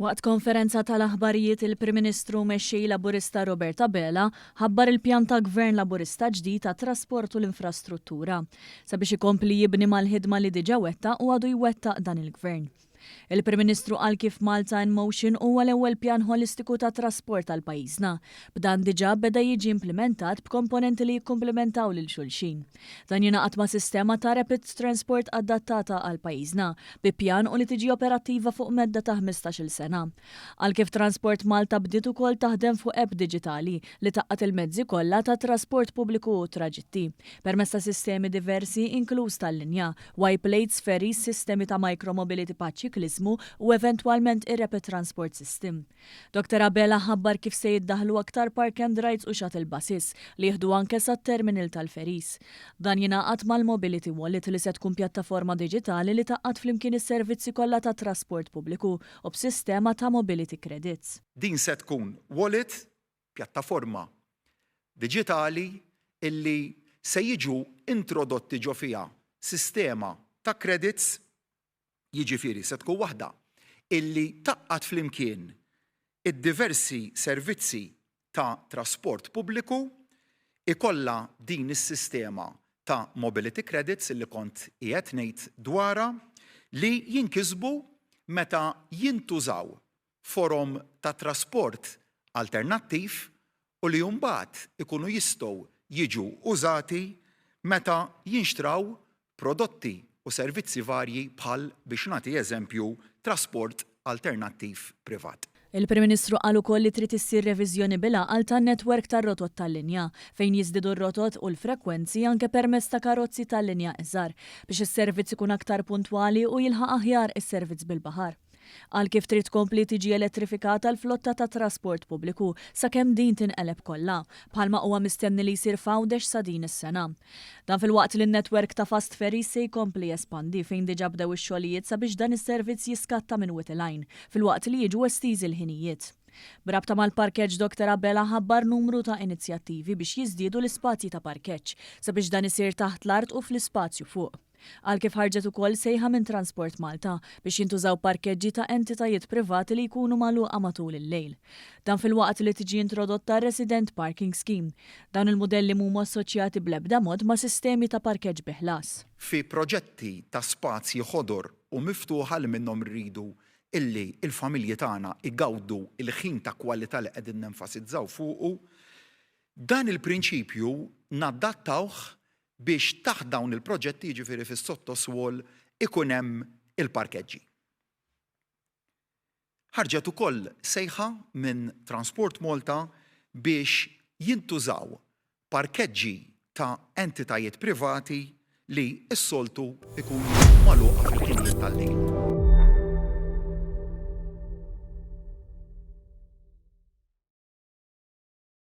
Waqt konferenza tal-aħbarijiet il-Prim Ministru mexxej Laburista Robert Abela ħabbar il-pjan ta' Gvern Laburista ġdid ta' trasport u l-infrastruttura sabiex ikompli jibni mal-ħidma li diġà wettaq u għadu jwettaq dan il-Gvern. Il-Prim Ministru qal kif Malta in Motion huwa l-ewwel pjan holistiku ta' trasport għal pajjiżna. B'dan diġà beda jiġi implementat b'komponenti li jikkumplementaw lil xulxin. Dan jingħaqad ma' sistema ta' rapid transport adattata għal pajjiżna bi pjan u li tiġi operattiva fuq medda ta' 15-il sena. Għal kif Transport Malta bdiet ukoll taħdem fuq app diġitali li taqqat il-mezzi kollha ta' trasport pubbliku u traġitti permezz ta' sistemi diversi inkluż tal-linja, Y-plates, ferries, sistemi ta' micromobility paċ-ċiklizmu u eventwalment ir-rapid transport system. Dr. Abela ħabbar kif se jiddaħlu aktar park and rides u shuttle buses li jieħdu anke sat-terminal tal-feris. Dan jingħaqad mal-Mobility Wallet li se tkun pjattaforma diġitali li taqqat flimkien is-servizzi kollha ta' trasport pubbliku u b'sistema ta' mobility credits. Din se tkun wallet, pjattaforma diġitali illi se jiġu introdotti ġo fiha sistema ta' credits. Jiġifieri se tkun waħda illi taqqat flimkien id-diversi servizzi ta' trasport pubbliku ikollha din is-sistema ta' mobility credits illi kont qiegħed ngħid dwarha li jinkisbu meta jintużaw forom ta' trasport alternattiv u li mbagħad ikunu jistgħu jiġu użati meta jinxtraw prodotti u servizzi varji bħal biex nagħti eżempju trasport alternattiv privat. Il-Prim Ministru qal ukoll li trid issir reviżjoni bil-għaqal tan-netwerk tar-rotot tal-linja fejn jiżdiedu r-rotot u l-frekwenzi anke permezz ta' karozzi tal-linja iżgħar biex is-servizz ikun aktar puntwali u jilħaq aħjar is-servizz bil-baħar. Għal kif trid tkompli tiġi elettrifikata l-flotta ta' trasport pubbliku sakemm din tinqeleb kollha, bħalma huwa mistenni li jsir fawdex sa din is-sena. Dan fil-waqt li n-netwerk ta' fast ferries se jkompli espandi fejn diġà bdew ix-xogħlijiet sabiex dan is-servizz jiskatta minn Whiteline fil-waqt li jiġu estiżi l-ħinijiet. Brabta mal-parkeġġ Dr. Abela ħabbar numru ta' inizjattivi biex jiżdiedu l-ispazji ta' parkeġġ sabiex dan isir taħt l-art u fl-ispazju fuq. Għal kif ħarġet ukoll sejħa minn Transport Malta biex jintużaw parkeġġi ta' entitajiet privati li jkunu magħluqa matul il-lejl. Dan fil-waqt li tiġi introdotta Resident Parking Scheme. Dan il-modelli huma assoċjati bl-ebda mod ma' sistemi ta' parkeġġ bi ħlas. Fi proġetti ta' spazji ħodor u miftuħa li minnhom rridu illi il-familji tagħna igawdu il-ħin ta' kwalità li qegħdin nenfasizzaw fuqu, dan il-prinċipju naddattawh biex taħt dawn il-proġetti jiġifieri fis-sottoswol ikun hemm il-parkeġġi. Ħarġet ukoll sejħa minn Transport Malta biex jintużaw parkeġġi ta' entitajiet privati li s-soltu ikunu magħluqa fil-ħinijiet tal-lejl.